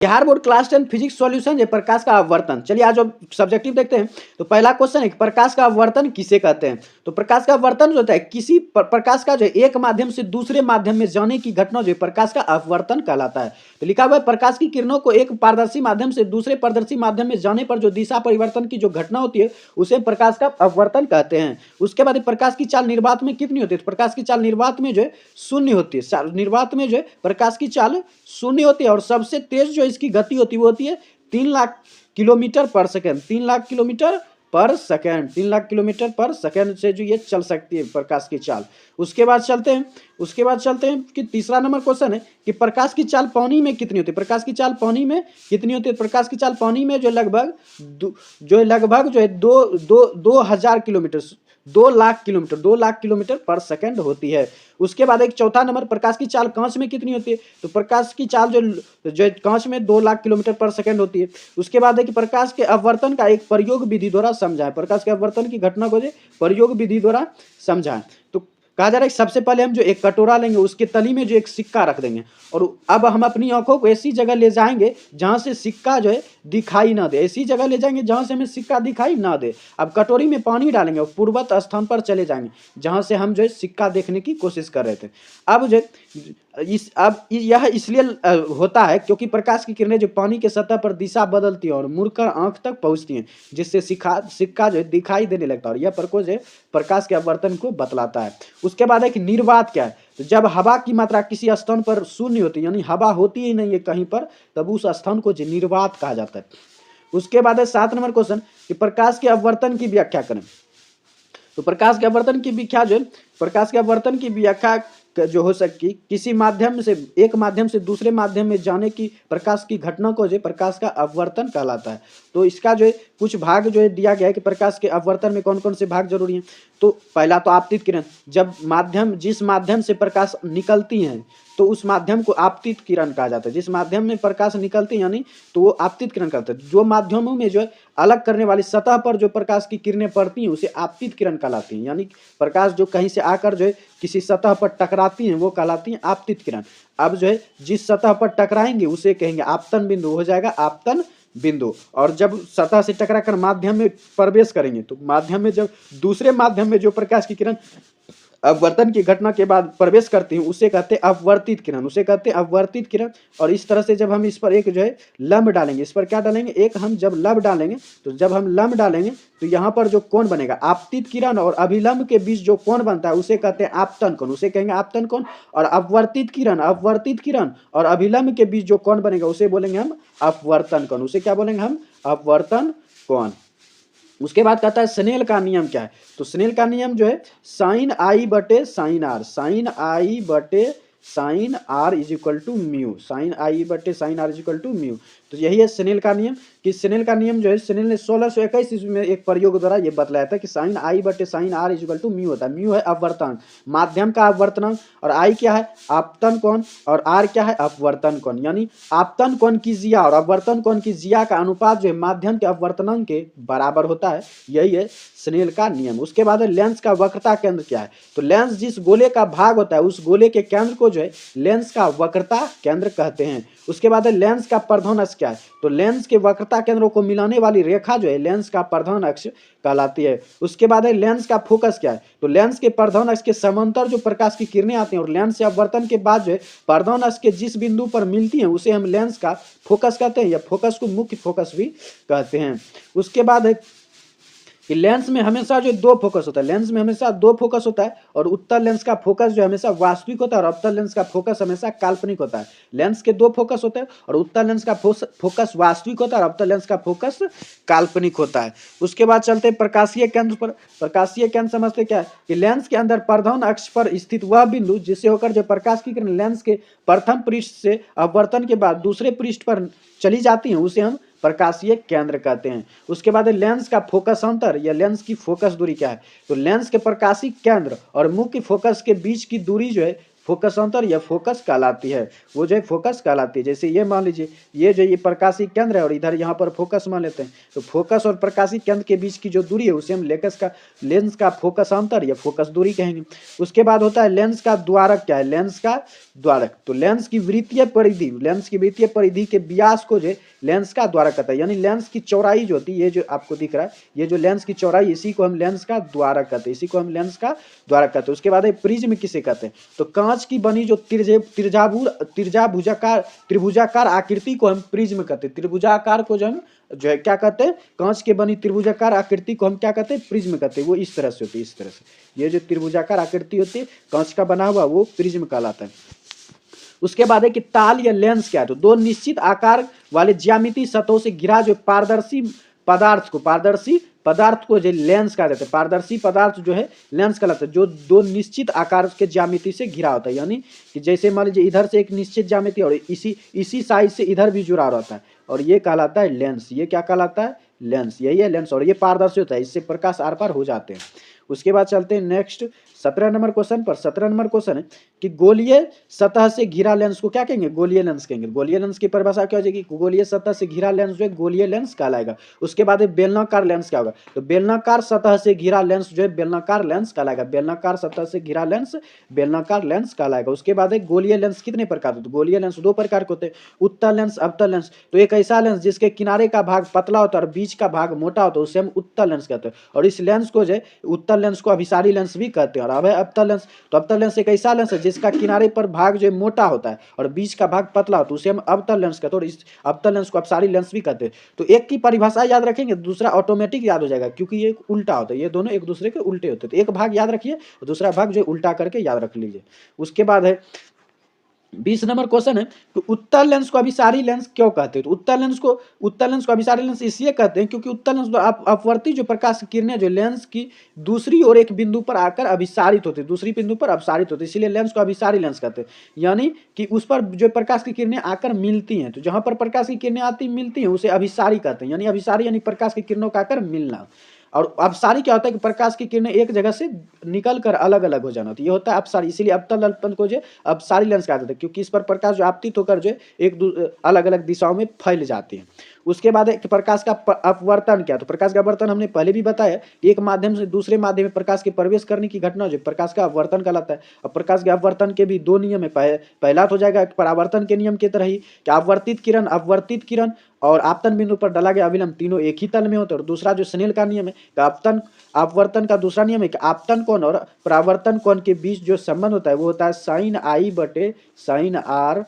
Bihar board class 10 physics solution है प्रकाश का अपवर्तन। चलिए आज जो सब्जेक्टिव देखते हैं तो पहला क्वेश्चन है कि प्रकाश का अपवर्तन किसे कहते हैं। तो प्रकाश का अपवर्तन जो होता है किसी प्रकाश का जो है एक माध्यम से दूसरे माध्यम में जाने की घटना जो है प्रकाश का अपवर्तन कहलाता है। तो लिखा हुआ है प्रकाश की किरणों को एक पारदर्शी माध्यम से दूसरे पारदर्शी माध्यम में जाने पर जो दिशा परिवर्तन की जो घटना होती है उसे प्रकाश का अपवर्तन कहते हैं। उसके बाद प्रकाश की चाल निर्वात में कितनी होती है? प्रकाश की चाल निर्वात में जो है शून्य होती है। निर्वात में जो है प्रकाश की चाल शून्य होती है और सबसे तेज जो इसकी गति होती है वो होती है 3 लाख किलोमीटर पर सेकेंड। 3 लाख किलोमीटर पर सेकेंड 3 लाख किलोमीटर पर सेकेंड से जो ये चल सकती है प्रकाश की चाल। उसके बाद चलते हैं कि तीसरा नंबर क्वेश्चन है कि प्रकाश की चाल पानी में कितनी होती है? प्रकाश की चाल पानी में कितनी होती है? प्रकाश की चाल पानी में जो लगभग जो है 2000 किलोमीटर 2 लाख किलोमीटर पर सेकंड होती है। उसके बाद एक चौथा नंबर प्रकाश की चाल कांच में कितनी होती है? तो प्रकाश की चाल जो कांच में 2 लाख किलोमीटर पर सेकंड होती है। उसके बाद है कि प्रकाश के अपवर्तन का एक प्रयोग विधि द्वारा समझाएं। प्रकाश के अपवर्तन की घटना को जो प्रयोग विधि द्वारा समझाएं। तो कहा जा रहा है कि सबसे पहले हम जो एक कटोरा लेंगे उसके तली में जो एक सिक्का रख देंगे और अब हम अपनी आंखों को ऐसी जगह ले जाएंगे जहां से सिक्का जो है दिखाई ना दे। ऐसी जगह ले जाएंगे जहां से हमें सिक्का दिखाई ना दे। अब कटोरी में पानी डालेंगे और पूर्वत स्थान पर चले जाएंगे जहां से हम जो है सिक्का देखने की कोशिश कर रहे थे। अब जो यह इसलिए होता है क्योंकि प्रकाश की किरणें जो पानी के सतह पर दिशा बदलती है और मुड़कर आंख तक पहुंचती हैं जिससे सिक्का जो है दिखाई देने लगता है और यह प्रकाश जो है प्रकाश के अपवर्तन को बतलाता है। उसके बाद है कि निर्वात क्या है? तो जब हवा की मात्रा किसी स्थान पर शून्य होती है यानी हवा होती ही नहीं है कहीं पर तब उस स्थान को निर्वात कहा जाता है। उसके बाद है 7 नंबर क्वेश्चन कि प्रकाश के अपवर्तन की व्याख्या करें। तो प्रकाश के अपवर्तन की व्याख्या जो है प्रकाश के अपवर्तन की व्याख्या जो हो सकती किसी माध्यम से एक माध्यम से दूसरे माध्यम में जाने की प्रकाश की घटना को जो प्रकाश का अपवर्तन कहलाता है। तो इसका जो है कुछ भाग जो है दिया गया है कि प्रकाश के अपवर्तन में कौन कौन से भाग जरूरी हैं। तो पहला तो आपतित किरण, जब जिस माध्यम से प्रकाश निकलती हैं तो उस माध्यम को आपतित किरण कहा जाता है। जिस माध्यम में प्रकाश निकलती है यानी तो वो आपतित किरण कहते हैं। जो माध्यमों में जो है अलग करने वाली सतह पर जो प्रकाश की किरणें पड़ती हैं उसे आपतित किरण कहलाती हैं। यानी प्रकाश जो कहीं से आकर जो है किसी सतह पर टकराती हैं वो कहलाती हैं आपतित किरण। अब जो है जिस सतह पर टकराएंगे उसे कहेंगे आपतन बिंदु, हो जाएगा आपतन बिंदु। और जब सतह से टकराकर माध्यम में प्रवेश करेंगे तो माध्यम में जब दूसरे माध्यम में जो प्रकाश की किरण अपवर्तन की घटना के बाद प्रवेश करती हैं उसे कहते हैं अपवर्तित किरण, उसे कहते हैं अपवर्तित किरण। और इस तरह से जब हम इस पर एक जो है लंब डालेंगे, इस पर क्या डालेंगे एक हम जब लंब डालेंगे तो जब हम लंब डालेंगे तो यहाँ पर जो कोण बनेगा आपतित किरण और अभिलंब के बीच जो कोण बनता है उसे कहते हैं आपतन कोण, उसे कहेंगे आपतन कोण। और अपवर्तित किरण और अभिलंब के बीच जो कोण बनेगा उसे बोलेंगे हम अपवर्तन कोण, उसे क्या बोलेंगे हम अपवर्तन कोण। उसके बाद कहता है स्नेल का नियम क्या है? तो स्नेल का नियम जो है साइन आई बटे साइन आर, साइन आई बटे sine r is equal to mu, sine i बटे sine r is equal to mu. तो यही है स्नेल का नियम कि स्नेल का नियम जो है स्नेल ने 1621 ईस्वी में एक प्रयोग द्वारा ये बतलाया था कि साइन आई बटे sine r is equal to mu होता है। म्यू है अपवर्तन माध्यम का अपवर्तनांक और आई क्या है आपतन कोण और आर क्या है अपवर्तन कोण। यानी आपतन कोण की जिया और अपवर्तन कोण की जिया का अनुपात जो है माध्यम के अपवर्तनांक के बराबर होता है। यही है स्नेल का नियम। उसके बाद लेंस का वक्रता केंद्र क्या है? तो लेंस जिस गोले का भाग होता है उस गोले के केंद्र को जो है लेंस का वक्रता केंद्र कहते हैं। उसके बाद लेंस का प्रधान अक्ष क्या है? तो लेंस के वक्रता केंद्रों को मिलाने वाली रेखा जो है लेंस का प्रधान अक्ष कहलाती है। उसके बाद लेंस का फोकस क्या है? तो लेंस के प्रधान अक्ष के समांतर जो प्रकाश की किरणें आती हैं और लेंस से अपवर्तन के बाद जो है प्रधान अक्ष के जिस बिंदु पर मिलती हैं उसे हम लेंस का फोकस कहते हैं या फोकस को मुख्य फोकस भी कहते हैं। उसके बाद है कि लेंस में हमेशा जो दो फोकस होता है, लेंस में हमेशा दो फोकस होता है और उत्तल लेंस का फोकस जो हमेशा वास्तविक होता है और अवतल लेंस का फोकस हमेशा काल्पनिक होता है। लेंस के दो फोकस होते हैं और उत्तल लेंस का फोकस वास्तविक होता है और अवतल लेंस का फोकस काल्पनिक होता है। उसके बाद चलते हैं प्रकाशीय केंद्र पर। प्रकाशीय केंद्र समझते क्या है कि लेंस के अंदर प्रधान अक्ष पर स्थित वह बिंदु जिससे होकर जो प्रकाश की किरण लेंस के प्रथम पृष्ठ से अपवर्तन के बाद दूसरे पृष्ठ पर चली जाती है उसे हम प्रकाशीय केंद्र कहते हैं। उसके बाद लेंस का फोकस अंतर या लेंस की फोकस दूरी क्या है? तो लेंस के प्रकाशीय केंद्र और मुख्य फोकस के बीच की दूरी जो है फोकस अंतर या फोकस कहलाती है, वो जो है फोकस कहलाती है। जैसे ये मान लीजिए ये जो ये प्रकाशीय केंद्र है और इधर यहाँ पर फोकस मान लेते हैं, तो फोकस और प्रकाशीय केंद्र के बीच की जो दूरी है उसे हम लेंस का फोकस अंतर या फोकस दूरी कहेंगे। उसके बाद होता है लेंस का द्वारक। क्या है? लेंस का द्वारक। तो लेंस की वृत्तीय परिधि के व्यास को जो लेंस का द्वारक कहता है, यानी लेंस की चौड़ाई जो होती है, ये जो आपको दिख रहा है ये जो लेंस की चौड़ाई, इसी को हम लेंस का द्वारक कहते हैं, इसी को हम लेंस का द्वारक कहते हैं। उसके बाद प्रिज्म किसे कहते हैं? तो कांच की बनी जो त्रिभुजाकार आकृति को हम प्रिज्म कहते हैं। त्रिभुजाकार को जो है क्या कहते हैं? कांच के बनी त्रिभुजाकार आकृति को हम क्या कहते हैं? प्रिज्म कहते हैं। वो इस तरह से होती है, इस तरह से। ये जो त्रिभुजाकार आकृति होती है कांच का बना हुआ, वो प्रिज्म कहलाता है। उसके बाद है कि ताल या लेंस क्या है? तो दो निश्चित आकार वाले ज्यामितीय सतहों से घिरा जो पारदर्शी पदार्थ को जो लेंस कहा जाता है। पारदर्शी पदार्थ जो है लेंस कहलाता है, जो दो निश्चित आकार के ज्यामिति से घिरा होता है। यानी कि जैसे मान लीजिए इधर से एक निश्चित ज्यामिति और इसी साइज से इधर भी जुड़ा रहता है, और ये कहलाता है लेंस। ये क्या कहलाता है? लेंस। यही है लेंस, और ये पारदर्शी होता है, इससे प्रकाश आर पार हो जाते हैं। उसके बाद चलते हैं नेक्स्ट 17 नंबर क्वेश्चन पर। 17 नंबर क्वेश्चन है कि गोलीय सतह से घिरा लेंस को क्या कहेंगे? गोलीय लेंस कहेंगे। गोलीय लेंस की परिभाषा क्या हो जाएगी? गोलीय सतह से घिरा लेंस जो है गोलीय लेंस कहलाएगा। उसके बाद बेलनाकार लेंस क्या होगा? तो बेलनाकार सतह से घिरा लेंस जो है बेलनाकार लेंस कहलाएगा। बेलनाकार सतह से घिरा लेंस बेलनाकार लेंस कहलाएगा। उसके बाद गोलीय लेंस कितने प्रकार होते हैं? गोलीय लेंस दो प्रकार के होते हैं, उत्तल लेंस, अवतल लेंस। तो एक ऐसा लेंस जिसके किनारे का भाग पतला होता है और बीच का भाग मोटा होता है, उसे हम उत्तल लेंस कहते हैं। और इस लेंस को जो है उत्तल लेंस को अभिसारी लेंस भी कहते हैं। और अब है अवतल लेंस। तो अवतल लेंस एक ऐसा लेंस है जिसका किनारे पर भाग जो है मोटा होता है और बीच का भाग पतला होता है, उसे हम अवतल लेंस कहते हैं। और इस अवतल लेंस को अपसारी लेंस भी कहते हैं। तो एक की परिभाषा याद रखेंगे, दूसरा ऑटोमेटिक याद हो जाएगा, क्योंकि ये उल्टा होता है, ये दोनों एक दूसरे के उल्टे होते हैं। तो एक भाग याद रखिए और दूसरा भाग जो उल्टा करके याद रख लीजिए। उसके बाद है 20 नंबर क्वेश्चन है तो उत्तल लेंस को अभिसारी लेंस क्यों कहते हैं? तो उत्तल लेंस को अभिसारी लेंस इसलिए कहते हैं क्योंकि उत्तल लेंस अपवर्ती जो प्रकाश की किरणें जो लेंस की दूसरी ओर एक बिंदु पर आकर अभिसारित होती है, दूसरी बिंदु पर अपसारित होती है, इसलिए लेंस को अभिसारी लेंस कहते हैं। यानी कि उस पर जो प्रकाश की किरणें आकर मिलती हैं, तो जहां पर प्रकाश की किरणें आती मिलती हैं उसे अभिसारी कहते हैं। यानी अभिसारी यानी प्रकाश की किरणों का आकर मिलना। और अपसारी क्या होता है कि प्रकाश की किरणें एक जगह से निकल कर अलग अलग हो जाना, तो ये होता है अपसारी। इसीलिए अवतल दर्पण को जो अपसारी लेंस कहा जाता है, क्योंकि इस पर प्रकाश जो आपतित होकर जो एक अलग अलग दिशाओं में फैल जाती है। उसके बाद एक प्रकाश का अपवर्तन क्या? तो प्रकाश का अपवर्तन हमने पहले भी बताया, एक माध्यम से दूसरे माध्यम में प्रकाश के प्रवेश करने की घटना जो प्रकाश का अपवर्तन कहलाता है। अब प्रकाश के अपवर्तन के भी दो नियम है। पहला तो हो जाएगा परावर्तन के नियम की तरह ही कि अपवर्तित किरण और आपतन बिंदु पर डाला गया अभिलंब तीनों एक ही तल में होते हैं। और दूसरा जो स्नेल का नियम है कि अपवर्तन का दूसरा नियम है कि आपतन कोण और परावर्तन कोण के बीच जो संबंध होता है वो होता है साइन आई बटे साइन आर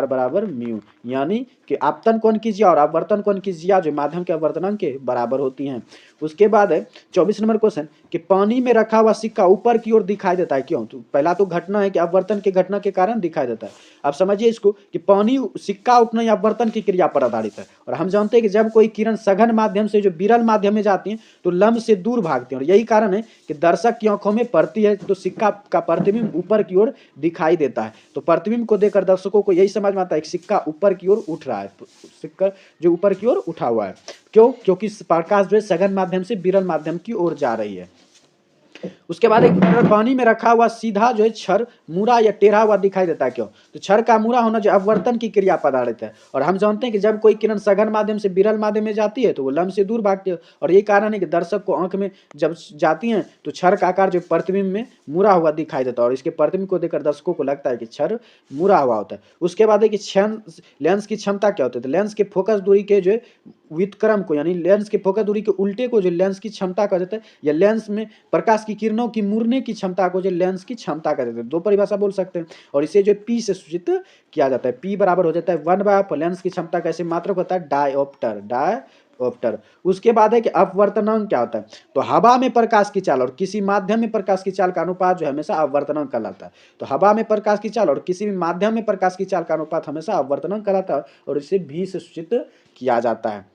बराबर म्यू। यानी कि आपतन कोण की जिया और अपवर्तन कोण की जिया जो माध्यम के अपवर्तनांक के बराबर होती हैं। उसके बाद है 24 नंबर क्वेश्चन कि पानी में रखा हुआ सिक्का ऊपर की ओर दिखाई देता है, क्यों? तो पहला तो घटना है कि अपवर्तन की घटना के कारण दिखाई देता है। अब समझिए इसको कि पानी सिक्का उठना या अपवर्तन की क्रिया पर आधारित है। और हम जानते हैं कि जब कोई किरण सघन माध्यम से जो विरल माध्यम में जाती है तो लंब से दूर भागती है, और यही कारण है कि दर्शक की आंखों में पड़ती है तो सिक्का का प्रतिबिंब ऊपर की ओर दिखाई देता है। तो प्रतिबिंब को देखकर दर्शकों को यही समझ में आता है कि सिक्का ऊपर की ओर उठ रहा है, सिक्का जो ऊपर की ओर उठा हुआ है। क्यों? क्योंकि प्रकाश जो है सघन माध्यम से विरल माध्यम की ओर जा रही है। उसके बाद एक पानी में रखा हुआ सीधा जो है छर मुड़ा या टेढ़ा हुआ दिखाई देता है, क्यों? तो छर का मुड़ा होना जो अपवर्तन की क्रिया पर आधारित है। और हम जानते हैं कि जब कोई किरण सघन माध्यम से विरल माध्यम में जाती है तो वो लंब से दूर भागती है, और यही कारण है कि दर्शक को आंख में जब जाती हैं तो छर का आकार जो प्रतिबिंब में मुड़ा हुआ दिखाई देता है, और इसके प्रतिबिंब को देखकर दर्शकों को लगता है कि छर मुड़ा हुआ होता है। उसके बाद है कि लेंस की क्षमता क्या होती है? तो लेंस के फोकस दूरी के जो व्युत्क्रम को, यानी लेंस के फोकस दूरी के उल्टे को जो लेंस की क्षमता कहा जाता है, या लेंस में प्रकाश की किरणों की मुड़ने की क्षमता को जो लेंस की क्षमता कहा जाता है। दो परिभाषा बोल सकते हैं, और इसे जो पी से सूचित किया जाता है। पी बराबर हो जाता है 1/2 लेंस की क्षमता कैसे मात्रक होता है डायऑप्टर। उसके बाद है कि अपवर्तनांक क्या होता है? तो हवा में प्रकाश की चाल और किसी माध्यम में प्रकाश की चाल का अनुपात जो हमेशा अपवर्तनांक कहलाता है। तो हवा में प्रकाश की चाल और किसी भी माध्यम में प्रकाश की चाल का अनुपात हमेशा अपवर्तनांक कहलाता है, और इसे भी से सूचित किया जाता है।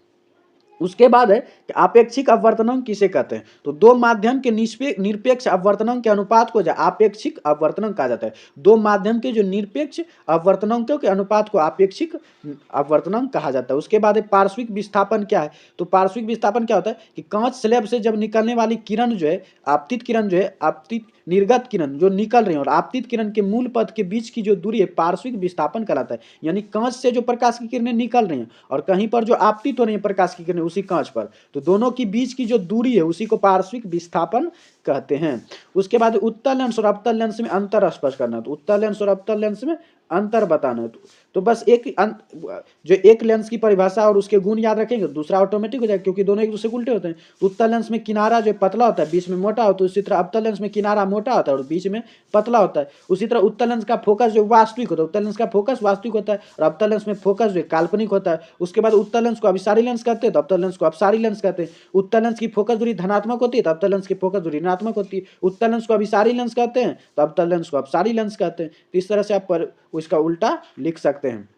उसके बाद है कि आपेक्षिक अपवर्तनांक किसे कहते हैं? तो दो माध्यम के निरपेक्ष अपवर्तनांक के अनुपात को आपेक्षिक अपवर्तनांक कहा जाता है। दो माध्यम के जो निरपेक्ष अपवर्तनांकों के अनुपात को आपेक्षिक अपवर्तनांक कहा जाता है। उसके बाद पार्श्विक विस्थापन क्या है? तो पार्श्विक विस्थापन क्या होता है कि कांच स्लैब से जब निकलने वाली किरण जो है आपतित निर्गत किरण जो निकल रही है और आपतित किरण के मूल पथ के बीच की जो दूरी है पार्श्विक विस्थापन कहलाता है। यानी कांच से जो प्रकाश की किरणें निकल रही हैं और कहीं पर जो आपतित हो रही है प्रकाश की किरणें उसी कांच पर, तो दोनों के बीच की जो दूरी है उसी को पार्श्विक विस्थापन कहते हैं। उसके बाद उत्तल लेंस और अवतल लेंस में अंतर स्पष्ट करना है। तो उत्तल लेंस और अवतल लेंस में अंतर बताना है। तो बस जो एक लेंस की परिभाषा और उसके गुण याद रखेंगे दूसरा ऑटोमेटिक हो जाएगा, क्योंकि दोनों एक दूसरे के उल्टे होते हैं। उत्तल लेंस में किनारा जो पतला होता है बीच में मोटा होता है, उसी तरह अवतल लेंस में किनारा मोटा होता है और बीच में पतला होता है। उसी तरह उत्तल लेंस का फोकस जो वास्तविक होता है, उत्तल लेंस का फोकस वास्तविक होता है और अवतल लेंस में फोकस जो काल्पनिक होता है। उसके बाद उत्तल लेंस को अभिसारी लेंस कहते हैं तो अवतल लेंस को अपसारी लेंस कहते हैं। उत्तल लेंस की फोकस दूरी धनात्मक होती है तो अवतल लेंस की फोकस दूरी ऋणात्मक होती है। उत्तल लेंस को अभिसारी लेंस कहते हैं तो अवतल लेंस को अपसारी लेंस कहते हैं। तो इस तरह से आप उसका उल्टा लिख सकते हैं।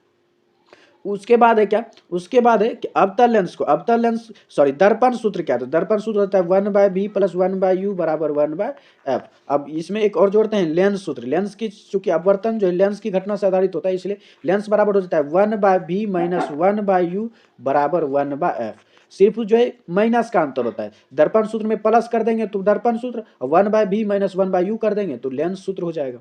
उसके बाद है क्या, उसके बाद है कि अवतल लेंस दर्पण सूत्र क्या है? तो दर्पण सूत्र होता है 1/b + 1/u = 1/f। अब इसमें एक और जोड़ते हैं लेंस सूत्र। लेंस की चूंकि अपवर्तन जो है लेंस की घटना से आधारित होता है, इसलिए लेंस बराबर हो जाता है 1/b - 1/u = 1/f। सिर्फ जो है माइनस का अंतर होता है। दर्पण सूत्र में प्लस कर देंगे तो दर्पण सूत्र, 1/b - 1/u कर देंगे तो लेंस सूत्र हो जाएगा।